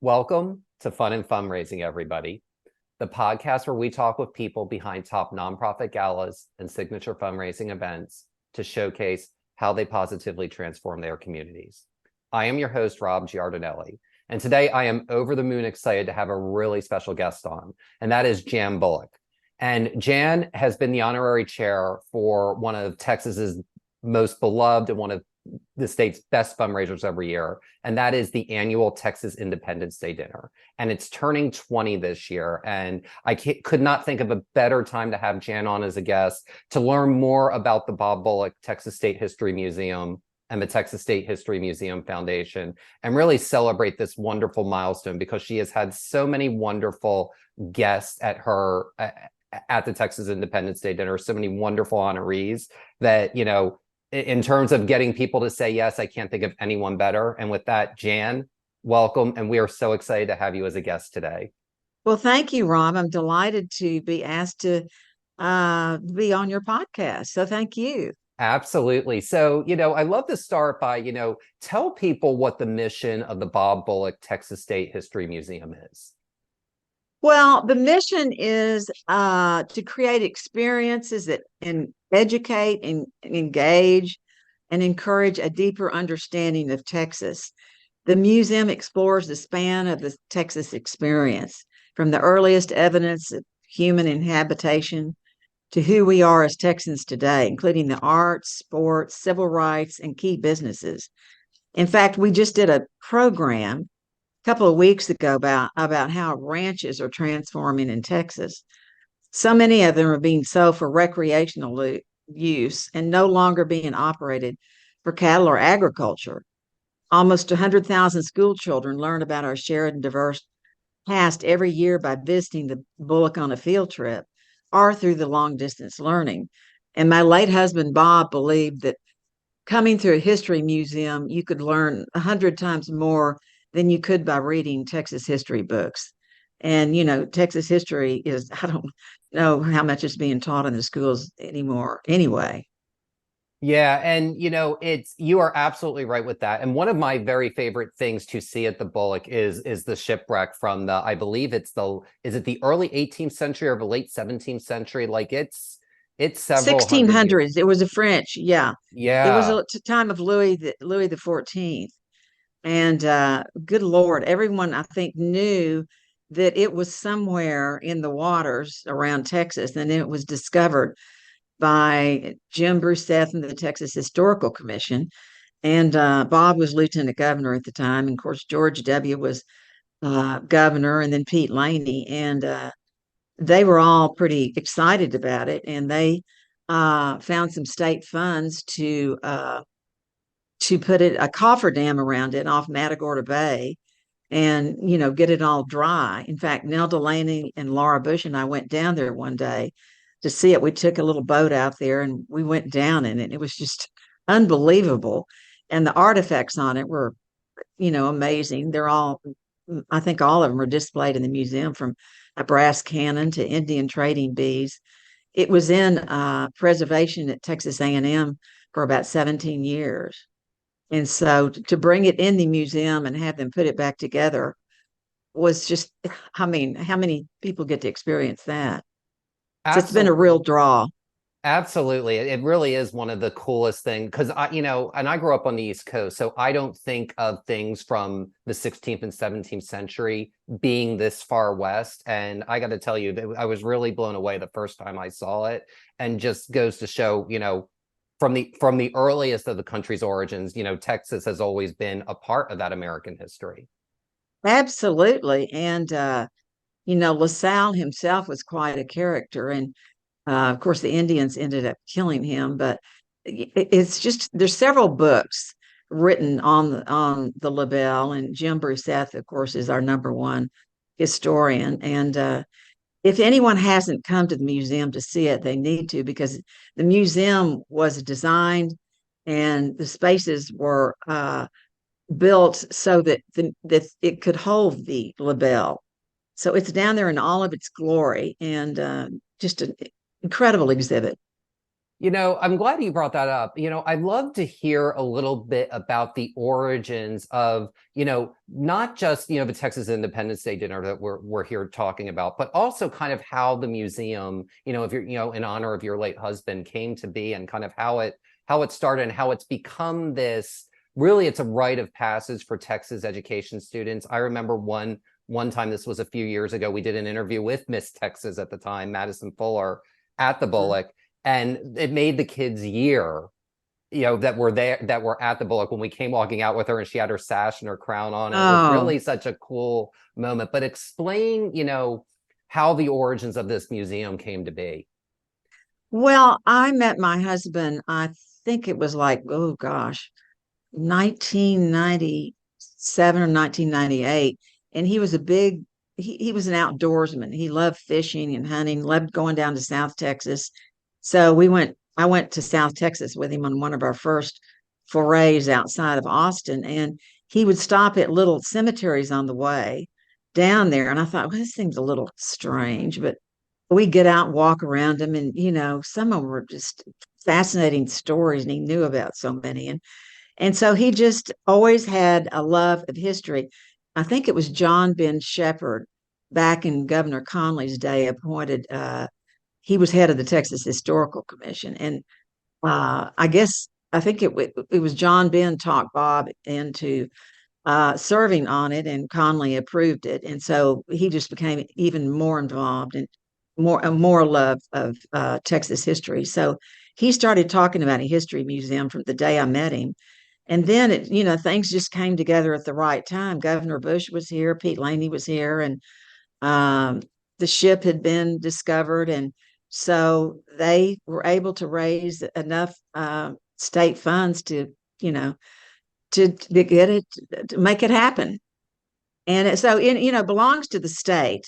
Welcome to Fun and Fundraising, everybody, the podcast where we talk with people behind top nonprofit galas and signature fundraising events to showcase how they positively transform their communities. I am your host, Rob Giardinelli, and today I am over the moon excited to have a really special guest on, and that is Jan Bullock. And Jan has been the honorary chair for one of Texas's most beloved and one of the state's best fundraisers every year, and that is the annual Texas Independence Day dinner. And it's turning 20 this year, and I could not think of a better time to have Jan on as a guest to learn more about the Bob Bullock Texas State History Museum and the Texas State History Museum Foundation, and really celebrate this wonderful milestone because she has had so many wonderful guests at the Texas Independence Day dinner, so many wonderful honorees that, in terms of getting people to say yes, I can't think of anyone better. And with that, Jan, welcome. And we are so excited to have you as a guest today. Well, thank you, Rob. I'm delighted to be asked to be on your podcast. So thank you. Absolutely. So, I love to start by, tell people what the mission of the Bob Bullock Texas State History Museum is. Well, the mission is to create experiences that educate and engage and encourage a deeper understanding of Texas. The museum explores the span of the Texas experience, from the earliest evidence of human inhabitation to who we are as Texans today, including the arts, sports, civil rights, and key businesses. In fact, we just did a program couple of weeks ago about how ranches are transforming in Texas. So many of them are being sold for recreational use and no longer being operated for cattle or agriculture. Almost 100,000 school children learn about our shared and diverse past every year by visiting the Bullock on a field trip or through the long distance learning. And my late husband, Bob, believed that coming through a history museum, you could learn 100 times more than you could by reading Texas history books. And, Texas history is, I don't know how much is being taught in the schools anymore anyway. Yeah, and you are absolutely right with that. And one of my very favorite things to see at the Bullock is the shipwreck from I believe is it the early 18th century or the late 17th century? Like it's several hundred years. 1600s. It was a French, yeah. It was Yeah. a time of Louis the 14th. And good Lord, everyone I think knew that it was somewhere in the waters around Texas, and then it was discovered by Jim Bruseth and the Texas Historical Commission. And Bob was lieutenant governor at the time. And of course, George W. was governor, and then Pete Laney. And they were all pretty excited about it. And they found some state funds to put a cofferdam around it off Matagorda Bay and, get it all dry. In fact, Nell Delaney and Laura Bush and I went down there one day to see it. We took a little boat out there and we went down in it. It was just unbelievable. And the artifacts on it were, amazing. I think all of them are displayed in the museum, from a brass cannon to Indian trading bees. It was in preservation at Texas A&M for about 17 years. And so to bring it in the museum and have them put it back together was just, how many people get to experience that? So it's been a real draw. Absolutely. It really is one of the coolest things because and I grew up on the East Coast, so I don't think of things from the 16th and 17th century being this far west. And I got to tell you, I was really blown away the first time I saw it, and just goes to show, from the earliest of the country's origins, Texas has always been a part of that American history. Absolutely. And, LaSalle himself was quite a character. And of course, the Indians ended up killing him. But it's just, there's several books written on the LaBelle. And Jim Bruseth, of course, is our number one historian. And if anyone hasn't come to the museum to see it, they need to, because the museum was designed and the spaces were built so that it could hold the LaBelle. So it's down there in all of its glory, and just an incredible exhibit. I'm glad you brought that up. I'd love to hear a little bit about the origins of, not just, the Texas Independence Day dinner that we're here talking about, but also kind of how the museum, if you're, in honor of your late husband came to be, and kind of how it started and how it's become this, really it's a rite of passage for Texas education students. I remember one time, this was a few years ago, we did an interview with Miss Texas at the time, Madison Fuller, at the Bullock. And it made the kids' year, that were there, that were at the Bullock, when we came walking out with her and she had her sash and her crown on. It was Oh, really such a cool moment. But explain, how the origins of this museum came to be. well, I met my husband, I think it was like, oh gosh, 1997 or 1998. And he was he was an outdoorsman. He loved fishing and hunting, loved going down to South Texas. So I went to South Texas with him on one of our first forays outside of Austin. And he would stop at little cemeteries on the way down there. And I thought, well, this seems a little strange, but we get out and walk around them. And, some of them were just fascinating stories. And he knew about so many. And so he just always had a love of history. I think it was John Ben Shepherd back in Governor Conley's day appointed, he was head of the Texas Historical Commission. And I think it was John Ben talked Bob into serving on it, and Conley approved it. And so he just became even more involved and more love of Texas history. So he started talking about a history museum from the day I met him. And then things just came together at the right time. Governor Bush was here, Pete Laney was here, and um, the ship had been discovered, and so they were able to raise enough state funds to, to get it, to make it happen. And so belongs to the state.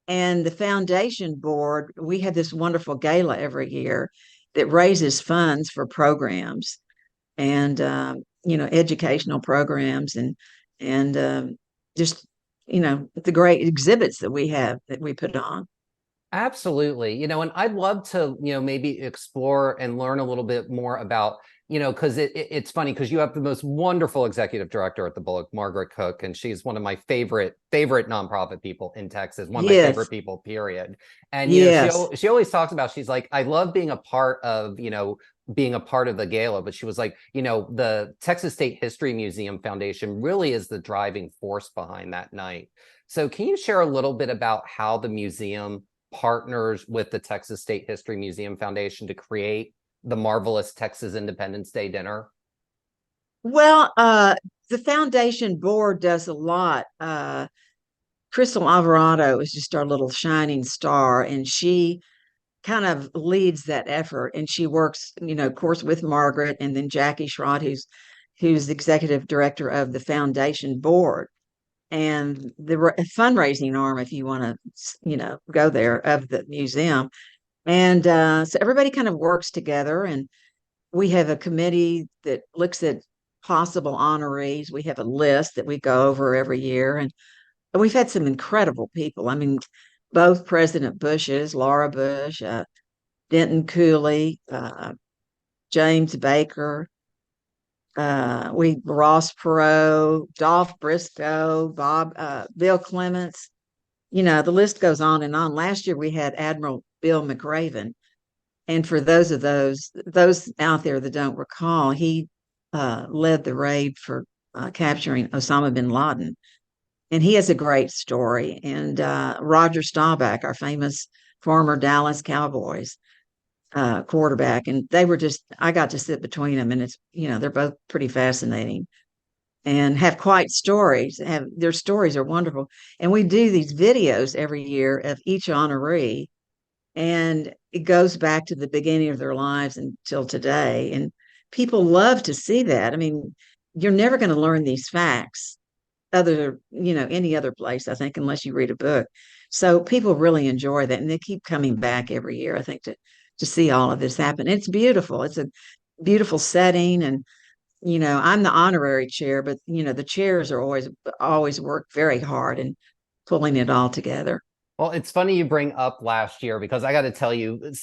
And the foundation board, we have this wonderful gala every year that raises funds for programs and educational programs and just the great exhibits that we have that we put on. Absolutely. And I'd love to, maybe explore and learn a little bit more about, because it's funny, because you have the most wonderful executive director at the Bullock, Margaret Cook, and she's one of my favorite nonprofit people in Texas, one of my favorite Yes, people, period. And, yes. she always talks about, she's like, I love being a part of, being a part of the gala, but she was like, the Texas State History Museum Foundation really is the driving force behind that night. So can you share a little bit about how the museum partners with the Texas State History Museum Foundation to create the marvelous Texas Independence Day dinner? Well, the foundation board does a lot. Crystal Alvarado is just our little shining star, and she kind of leads that effort. And she works, of course, with Margaret and then Jackie Schrod, who's the executive director of the foundation board and the fundraising arm, if you want to, go there, of the museum. And so everybody kind of works together, and we have a committee that looks at possible honorees. We have a list that we go over every year, and we've had some incredible people. I mean, both President Bushes, Laura Bush, Denton Cooley, James Baker, we Ross Perot, Dolph Briscoe, Bill Clements. The list goes on and on. Last year we had Admiral Bill McRaven, and for those out there that don't recall, he led the raid for capturing Osama bin Laden, and he has a great story. And Roger Staubach, our famous former Dallas Cowboys quarterback, and they were just I got to sit between them, and it's they're both pretty fascinating and have quite stories. Have their stories are wonderful, and we do these videos every year of each honoree, and it goes back to the beginning of their lives until today, and people love to see that. I mean, you're never going to learn these facts other any other place, I think, unless you read a book. So people really enjoy that, and they keep coming back every year, I think, to see all of this happen. It's beautiful. It's a beautiful setting, and I'm the honorary chair, but the chairs are always work very hard in pulling it all together. Well, it's funny you bring up last year, because I got to tell you,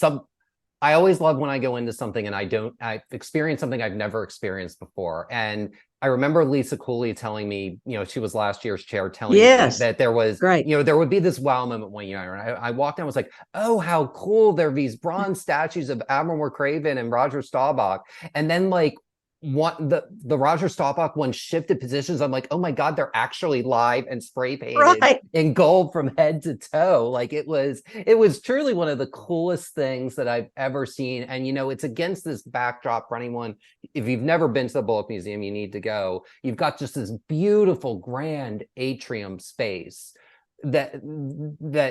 I always love when I go into something and I've experienced something I've never experienced before. And I remember Lisa Cooley telling me, she was last year's chair, telling me Yes, that there was, great. there would be this wow moment one year. And I walked in, I was like, oh, how cool. There are these bronze statues of Admiral McRaven and Roger Staubach. And then like, the Roger Staubach one shifted positions. I'm like, oh my God, they're actually live and spray painted Right. in gold from head to toe. Like it was truly one of the coolest things that I've ever seen. And it's against this backdrop for anyone. If you've never been to the Bullock Museum, you need to go. You've got just this beautiful grand atrium space that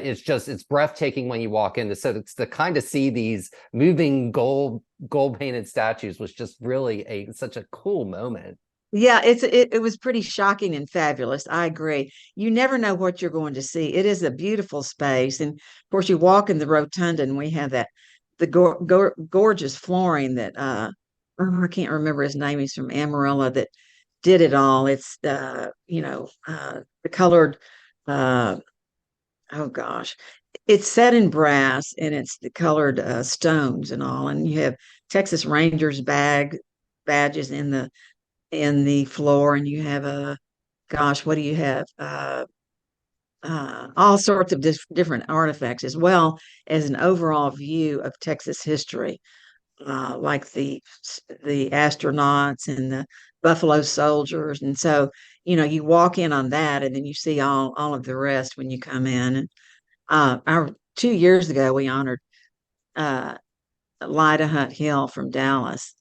is just, it's breathtaking when you walk in. So it's to kind of see these moving gold painted statues was just really such a cool moment. Yeah, it was pretty shocking and fabulous. I agree. You never know what you're going to see. It is a beautiful space, and of course, you walk in the rotunda, and we have the gorgeous flooring that I can't remember his name. He's from Amarillo that did it all. It's the colored uh oh gosh, it's set in brass and it's the colored stones and all, and you have Texas Rangers badges in the floor, and you have a gosh, what do you have? All sorts of different artifacts, as well as an overall view of Texas history, like the astronauts and the Buffalo Soldiers, and so you walk in on that, and then you see all of the rest when you come in. And our 2 years ago, we honored uh, Lida Hunt Hill from Dallas,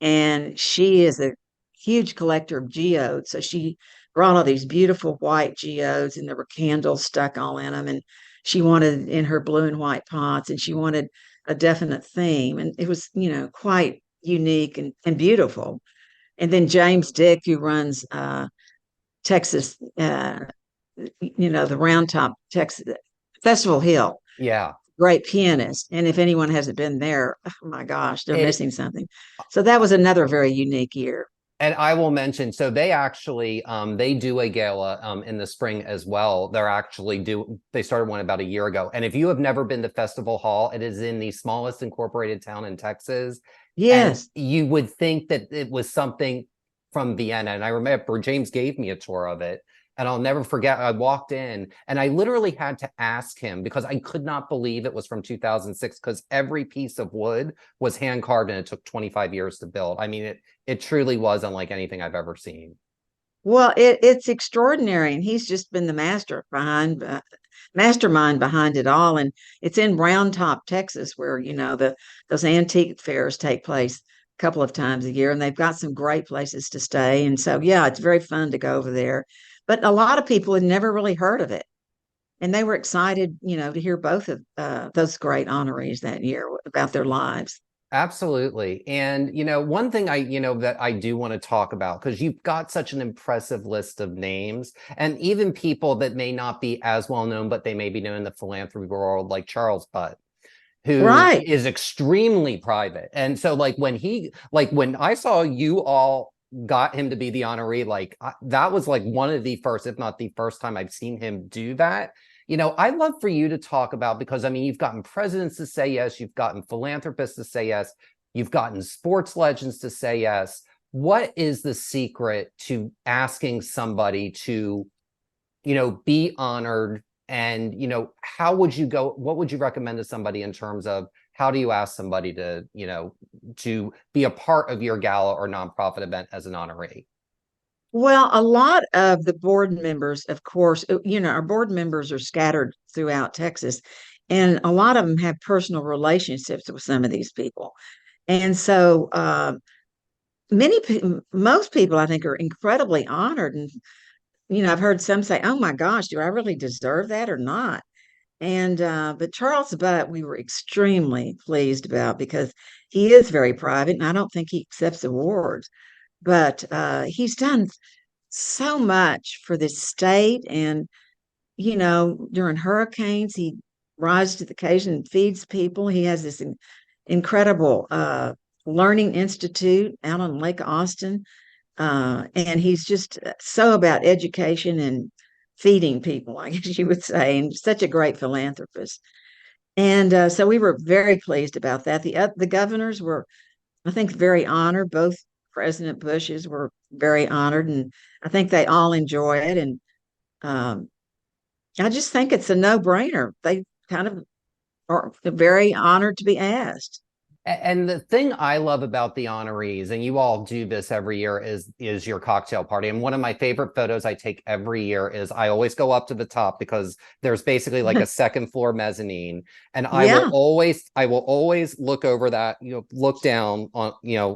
and she is a huge collector of geodes. So she brought all these beautiful white geodes, and there were candles stuck all in them. And she wanted in her blue and white pots, and she wanted a definite theme, and it was quite unique and beautiful. And then James Dick, who runs Texas, the Round Top Texas Festival Hill, Yeah. great pianist. And if anyone hasn't been there, oh my gosh, they're It missing something. So that was another very unique year. And I will mention, so they actually they do a gala in the spring as well. They started one about a year ago. And if you have never been to Festival Hall, it is in the smallest incorporated town in Texas. And Yes. you would think that it was something from Vienna. And I remember James gave me a tour of it. And I'll never forget, I walked in and I literally had to ask him because I could not believe it was from 2006 because every piece of wood was hand carved and it took 25 years to build. I mean, it truly was unlike anything I've ever seen. Well, it's extraordinary, and he's just been the mastermind behind it all. And it's in Round Top, Texas, where those antique fairs take place a couple of times a year, and they've got some great places to stay. And so, yeah, it's very fun to go over there. But a lot of people had never really heard of it, and they were excited, to hear both of those great honorees that year about their lives. Absolutely. And, one thing that I do want to talk about, because you've got such an impressive list of names, and even people that may not be as well known, but they may be known in the philanthropy world, like Charles Butt, who Right. is extremely private. And so when I saw you all got him to be the honoree, that was like one of the first, if not the first time I've seen him do that. I'd love for you to talk about, because I mean, you've gotten presidents to say yes, you've gotten philanthropists to say yes, you've gotten sports legends to say yes. What is the secret to asking somebody to, be honored? And, how would you go? What would you recommend to somebody in terms of how do you ask somebody to be a part of your gala or nonprofit event as an honoree? Well, a lot of the board members, of course, our board members are scattered throughout Texas, and a lot of them have personal relationships with some of these people. And so, most people, I think, are incredibly honored. And, I've heard some say, oh my gosh, do I really deserve that or not? And, but Charles Butt, we were extremely pleased about because he is very private, and I don't think he accepts awards, but he's done so much for this state. And, during hurricanes, he rises to the occasion and feeds people. He has this incredible learning institute out on Lake Austin. And he's just so about education and feeding people, I guess you would say, and such a great philanthropist. And so we were very pleased about that. The governors were, I think, very honored. Both President Bushes were very honored, and I think they all enjoy it. And um, I just think it's a no-brainer. They kind of are very honored to be asked. And the thing I love about the honorees, and you all do this every year, is your cocktail party. And one of my favorite photos I take every year is I always go up to the top because there's basically like a second floor mezzanine. And Yeah. I will always look over that, look down on,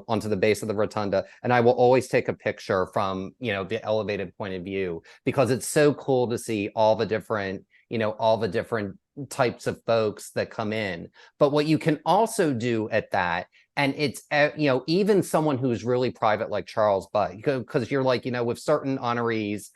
onto the base of the rotunda, and I will always take a picture from, the elevated point of view because it's so cool to see all the different, all the different types of folks that come in. But what you can also do at that, and it's, even someone who's really private like Charles Butt, because you're like, with certain honorees,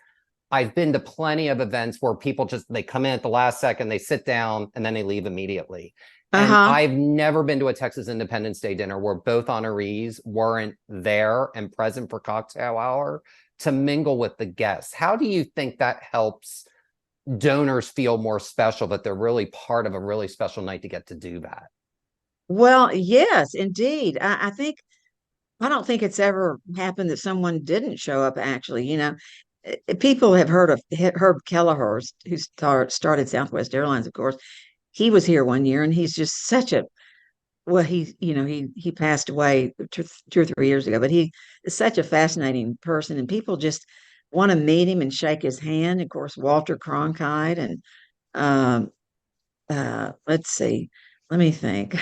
I've been to plenty of events where people they come in at the last second, they sit down, and then they leave immediately. And Uh-huh. I've never been to a Texas Independence Day dinner where both honorees weren't there and present for cocktail hour to mingle with the guests. How do you think that helps donors feel more special, that they're really part of a really special night to get to do that? Well, yes, indeed. I don't think it's ever happened that someone didn't show up, actually. People have heard of Herb Kelleher, who started Southwest Airlines, of course. He was here one year, and he's just such a well, he passed away 2 or 3 years ago, but he is such a fascinating person, and people just want to meet him and shake his hand. Of course, Walter Cronkite and um, let's see, let me think.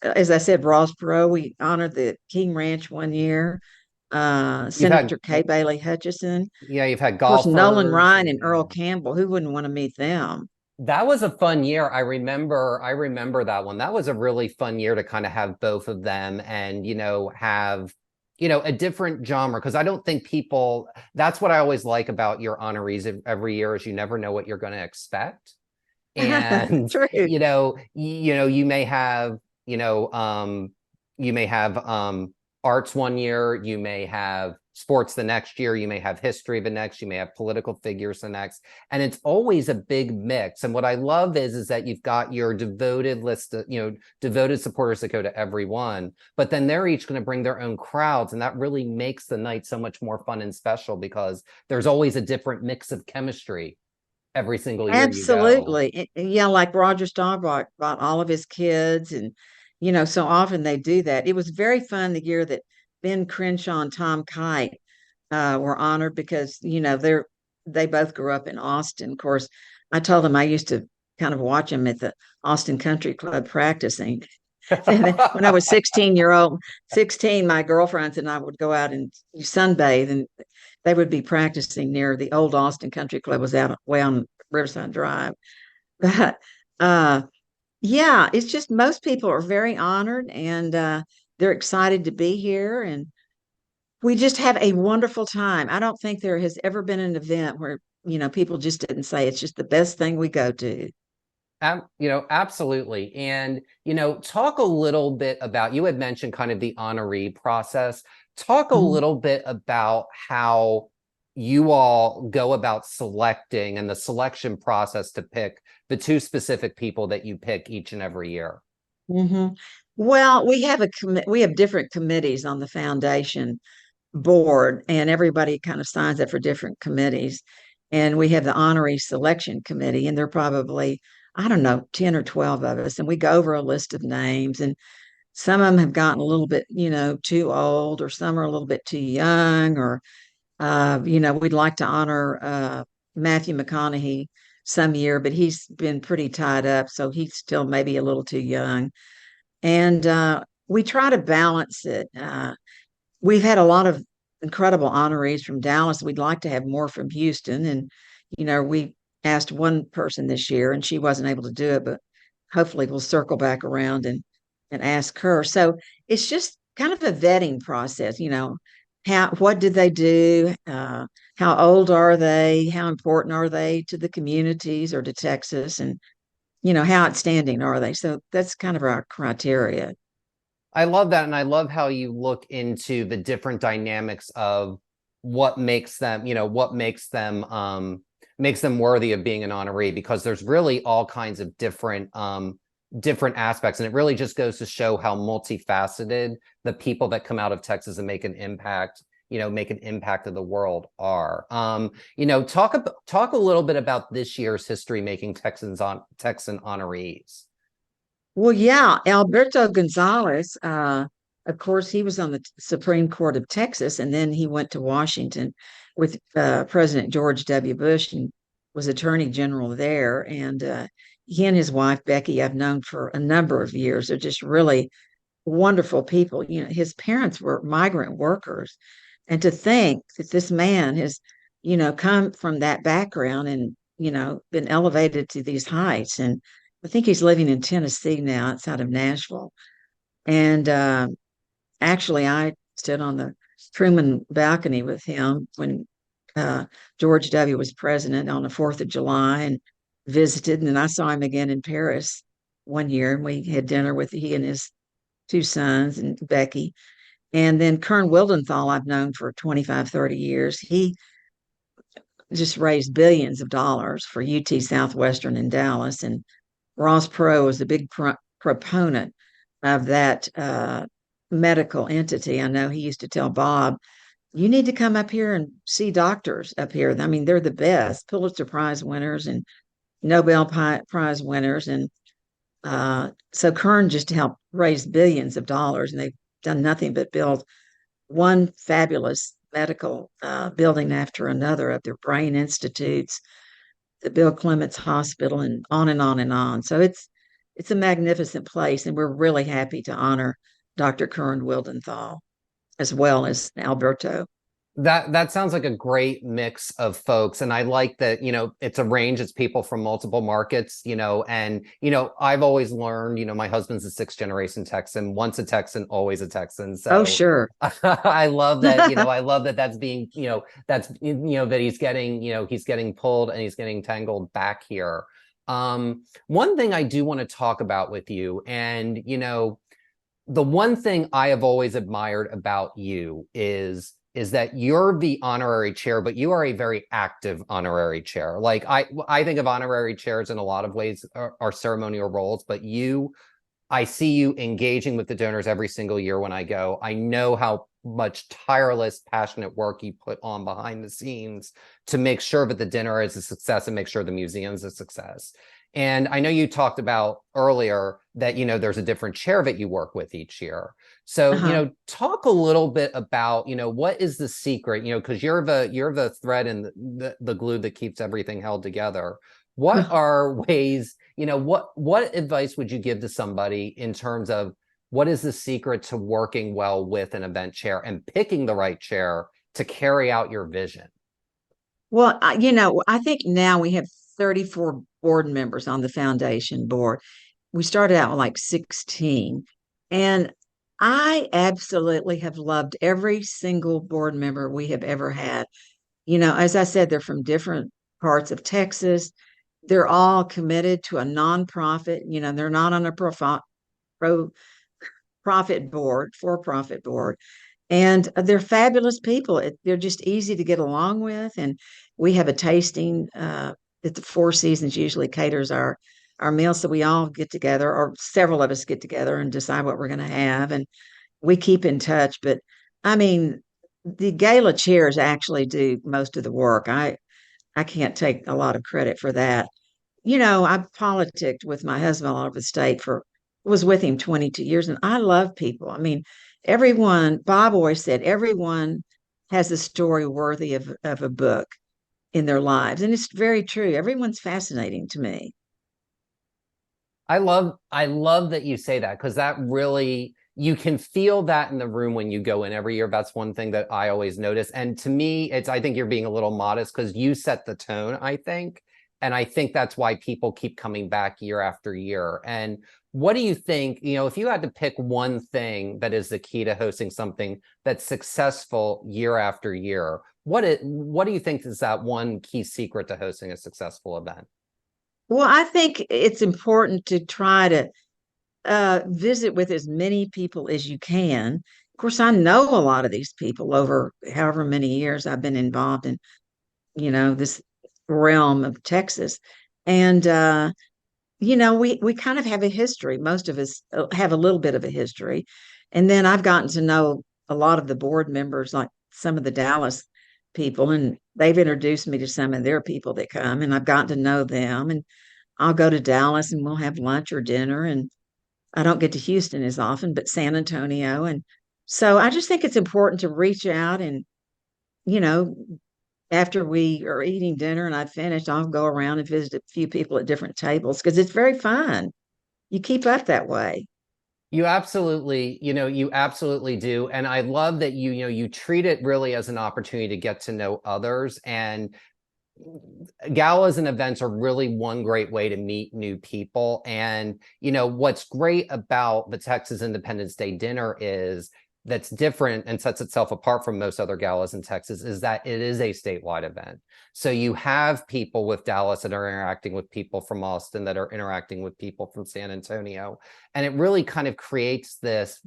As I said, Ross Perot, we honored the King Ranch one year. You've had, Senator Kay Bailey Hutchison, of yeah, you've had course, Nolan golfers Ryan and and Earl Campbell. Who wouldn't want to meet them? that was a fun year. I remember that one. That was a really fun year to kind of have both of them and, have, a different genre. Cause I don't think people, that's what I always like about your honorees every year is you never know what you're going to expect. And, True. you may have, you know, you may have arts one year, you may have sports the next year, you may have history the next, you may have political figures the next, and it's always a big mix. And what I love is that you've got your devoted list of, devoted supporters that go to every one, but then they're each going to bring their own crowds, and that really makes the night so much more fun and special because there's always a different mix of chemistry every single year you go. Absolutely. Yeah, like Roger Staubach brought all of his kids, and so often they do that. It was very fun the year that Ben Crenshaw and Tom Kite were honored because they both grew up in Austin. Of course, I told them I used to kind of watch them at the Austin Country Club practicing. When I was 16, my girlfriends and I would go out and sunbathe, and they would be practicing near the old Austin Country Club, was out way on Riverside Drive. But yeah, it's just most people are very honored, and they're excited to be here, and we just have a wonderful time. I don't think there has ever been an event where people just didn't say it's just the best thing we go to. Absolutely. And, talk a little bit about, you had mentioned kind of the honoree process. Talk a Mhm. little bit about how you all go about selecting and the selection process to pick the two specific people that you pick each and every year. Mhm. Well, we have different committees on the foundation board, and everybody kind of signs up for different committees. And we have the honoree selection committee, and there are probably, I don't know, 10 or 12 of us. And we go over a list of names, and some of them have gotten a little bit, too old, or some are a little bit too young, or, we'd like to honor Matthew McConaughey some year, but he's been pretty tied up. So he's still maybe a little too young. And we try to balance it. We've had a lot of incredible honorees from Dallas. We'd like to have more from Houston. And, we asked one person this year and she wasn't able to do it, but hopefully we'll circle back around and ask her. So it's just kind of a vetting process, what did they do? How old are they? How important are they to the communities or to Texas? And, how outstanding are they? So that's kind of our criteria. I love that. And I love how you look into the different dynamics of what makes them, what makes them worthy of being an honoree, because there's really all kinds of different different aspects. And it really just goes to show how multifaceted the people that come out of Texas and make an impact, make an impact of the world are. Talk a little bit about this year's history making Texan honorees. Well, yeah, Alberto Gonzalez, of course, he was on the Supreme Court of Texas, and then he went to Washington with President George W. Bush and was Attorney General there. And he and his wife, Becky, I've known for a number of years. They're just really wonderful people. His parents were migrant workers. And to think that this man has, come from that background and, been elevated to these heights. And I think he's living in Tennessee now, outside of Nashville. And actually, I stood on the Truman balcony with him when George W. was president on the 4th of July and visited. And then I saw him again in Paris one year, and we had dinner with he and his two sons and Becky. And then Kern Wildenthal, I've known for 25, 30 years. He just raised billions of dollars for UT Southwestern in Dallas. And Ross Perot was a big proponent of that medical entity. I know he used to tell Bob, you need to come up here and see doctors up here. I mean, they're the best Pulitzer Prize winners and Nobel Prize winners. And so Kern just helped raise billions of dollars, and they've done nothing but build one fabulous medical building after another of their brain institutes, the Bill Clements Hospital, and on and on and on. So it's a magnificent place, and we're really happy to honor Dr. Kern Wildenthal as well as Alberto. That sounds like a great mix of folks. And I like that, it's a range, it's people from multiple markets, and, I've always learned, my husband's a 6th-generation Texan, once a Texan, always a Texan. So Oh, sure. I love that, I love that that's being, that he's getting pulled and he's getting tangled back here. One thing I do want to talk about with you, and, the one thing I have always admired about you is that you're the honorary chair, but you are a very active honorary chair. Like I think of honorary chairs in a lot of ways are ceremonial roles, but I see you engaging with the donors every single year when I go. I know how much tireless, passionate work you put on behind the scenes to make sure that the dinner is a success and make sure the museum is a success. And I know you talked about earlier that, there's a different chair that you work with each year. So, talk a little bit about, what is the secret, because you're the thread and the glue that keeps everything held together. What are ways, what advice would you give to somebody in terms of what is the secret to working well with an event chair and picking the right chair to carry out your vision? Well, I think now we have 34 board members on the foundation board. We started out with like 16. And I absolutely have loved every single board member we have ever had. As I said, they're from different parts of Texas. They're all committed to a nonprofit. They're not on a profit board, for-profit board. And they're fabulous people. They're just easy to get along with. And we have a tasting that the Four Seasons usually caters our meals. So we all get together, or several of us get together and decide what we're going to have. And we keep in touch. But I mean, the gala chairs actually do most of the work. I can't take a lot of credit for that. I politicked with my husband all over the state was with him 22 years, and I love people. I mean, Bob always said, everyone has a story worthy of a book in their lives. And it's very true. Everyone's fascinating to me. I love that you say that, because that really, you can feel that in the room when you go in every year. That's one thing that I always notice. And to me, I think you're being a little modest because you set the tone, I think. And I think that's why people keep coming back year after year. And what do you think, if you had to pick one thing that is the key to hosting something that's successful year after year, what do you think is that one key secret to hosting a successful event? Well, I think it's important to try to visit with as many people as you can. Of course, I know a lot of these people over however many years I've been involved in, this realm of Texas. And we kind of have a history. Most of us have a little bit of a history. And then I've gotten to know a lot of the board members, like some of the Dallas people, and they've introduced me to some of their people that come, and I've gotten to know them. And I'll go to Dallas and we'll have lunch or dinner. And I don't get to Houston as often, but San Antonio. And so I just think it's important to reach out and, you know, after we are eating dinner and I've finished, I'll go around and visit a few people at different tables because it's very fun. You keep up that way. You absolutely do. And I love that you treat it really as an opportunity to get to know others. And galas and events are really one great way to meet new people. And, what's great about the Texas Independence Day dinner is that's different and sets itself apart from most other galas in Texas is that it is a statewide event. So you have people with Dallas that are interacting with people from Austin that are interacting with people from San Antonio. And it really kind of creates this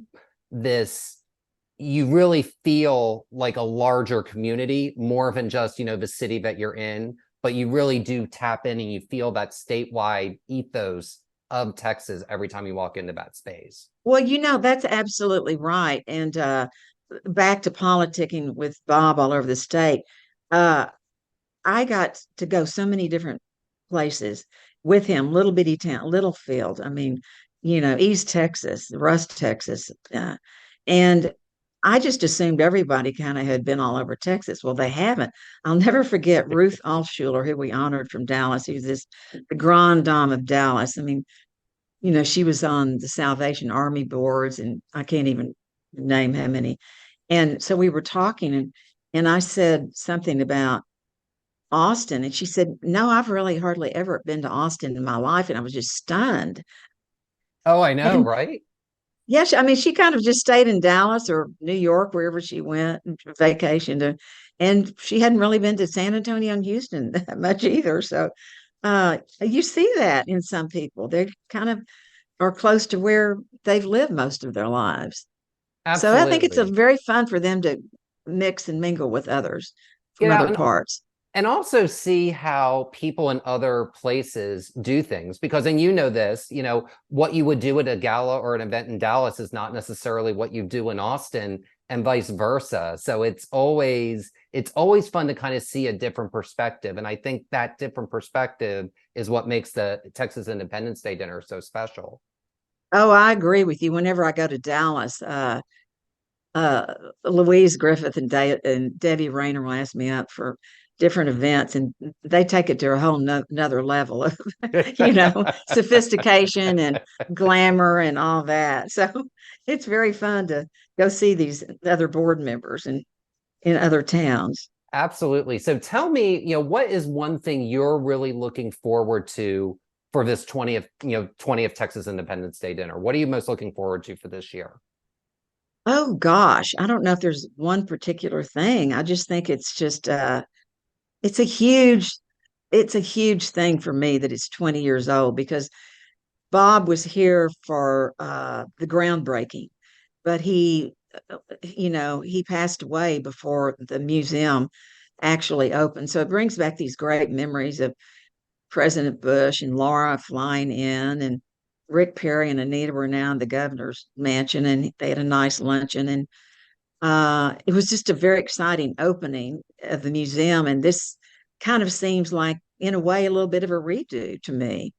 you really feel like a larger community, more than just, the city that you're in, but you really do tap in and you feel that statewide ethos of Texas every time you walk into that space. Well, that's absolutely right. And back to politicking with Bob all over the state. Uh, I got to go so many different places with him, little bitty town, Littlefield. I mean, East Texas, Rust, Texas. And I just assumed everybody kind of had been all over Texas. Well, they haven't. I'll never forget Ruth Altshuler, who we honored from Dallas. She was the grande dame of Dallas. I mean, she was on the Salvation Army boards, and I can't even name how many. And so we were talking, and I said something about Austin, and she said, "No, I've really hardly ever been to Austin in my life," and I was just stunned. Oh, I know, And right? yeah, I mean, she kind of just stayed in Dallas or New York, wherever she went and vacationed, and she hadn't really been to San Antonio and Houston that much either. So you see that in some people; they kind of are close to where they've lived most of their lives. So I think it's a Absolutely. very fun for them to mix and mingle with others from Get out other parts. and also see how people in other places do things because and this, what you would do at a gala or an event in Dallas is not necessarily what you do in Austin and vice versa. So it's always fun to kind of see a different perspective. And I think that different perspective is what makes the Texas Independence Day dinner so special. Oh, I agree with you. Whenever I go to Dallas, Louise Griffith and Debbie Rayner will ask me up for different events, and they take it to a whole another level of, sophistication and glamour and all that. So it's very fun to go see these other board members in other towns. Absolutely. So tell me, what is one thing you're really looking forward to for this 20th Texas Independence Day dinner? What are you most looking forward to for this year? Oh gosh, I don't know if there's one particular thing. I just think it's a huge it's a huge thing for me that it's 20 years old because Bob was here for the groundbreaking, but he passed away before the museum actually opened. So it brings back these great memories of President Bush and Laura flying in, and Rick Perry and Anita were now in the governor's mansion, and they had a nice luncheon. And it was just a very exciting opening of the museum. And this kind of seems like, in a way, a little bit of a redo to me.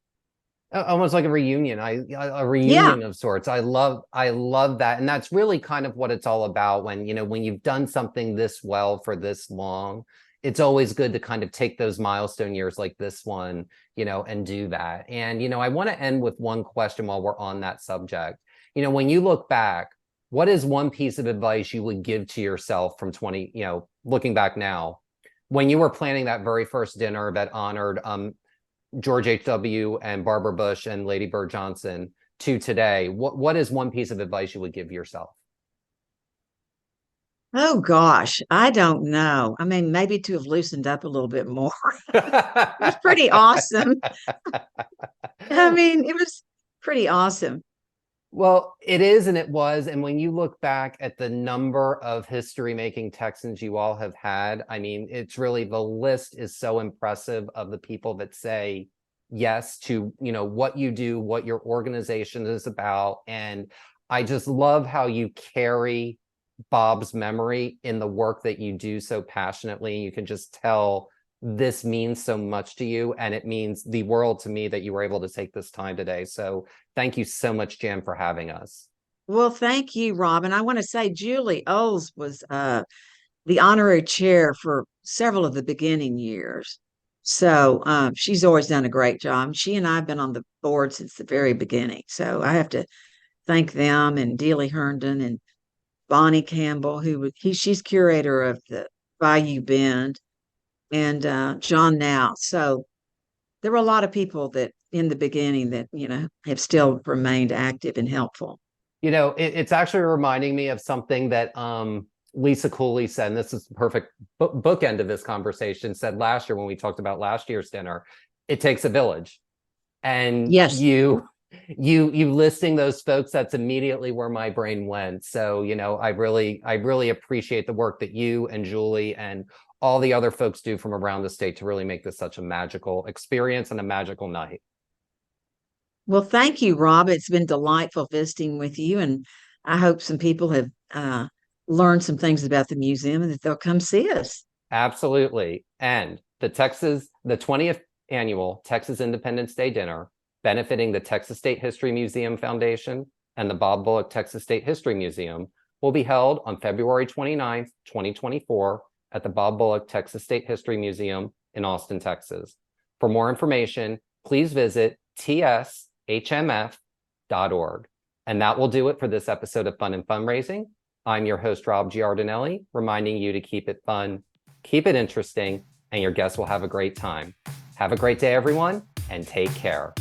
Almost like a reunion. A Yeah. reunion of sorts. I love that. And that's really kind of what it's all about when you've done something this well for this long, it's always good to kind of take those milestone years like this one, and do that. And I want to end with one question while we're on that subject. When you look back, what is one piece of advice you would give to yourself from 20, looking back now, when you were planning that very first dinner that honored George H.W. and Barbara Bush and Lady Bird Johnson to today, what is one piece of advice you would give yourself? Oh gosh, I don't know. I mean, maybe to have loosened up a little bit more. It was pretty awesome. I mean, it was pretty awesome. Well, it is and it was. And when you look back at the number of history-making Texans you all have had, I mean, it's really the list is so impressive of the people that say, yes to, what you do, what your organization is about. And I just love how you carry Bob's memory in the work that you do so passionately. You can just tell this means so much to you, and it means the world to me that you were able to take this time today. So thank you so much, Jan, for having us. Well, thank you, Robin. I want to say Julie Oles was the honorary chair for several of the beginning years. So she's always done a great job. She and I have been on the board since the very beginning. So I have to thank them and Dealey Herndon and Bonnie Campbell, she's curator of the Bayou Bend, and John Now. So there were a lot of people that in the beginning that, have still remained active and helpful. It's actually reminding me of something that Lisa Cooley said, and this is the perfect bookend of this conversation, said last year when we talked about last year's dinner. It takes a village. And Yes. you listing those folks, that's immediately where my brain went. So, I really appreciate the work that you and Julie and all the other folks do from around the state to really make this such a magical experience and a magical night. Well, thank you, Rob. It's been delightful visiting with you, and I hope some people have learned some things about the museum and that they'll come see us. Absolutely. And the 20th annual Texas Independence Day dinner, benefiting the Texas State History Museum Foundation and the Bob Bullock Texas State History Museum, will be held on February 29th, 2024 at the Bob Bullock Texas State History Museum in Austin, Texas. For more information, please visit tshmf.org. And that will do it for this episode of Fun and Fundraising. I'm your host, Rob Giardinelli, reminding you to keep it fun, keep it interesting, and your guests will have a great time. Have a great day, everyone, and take care.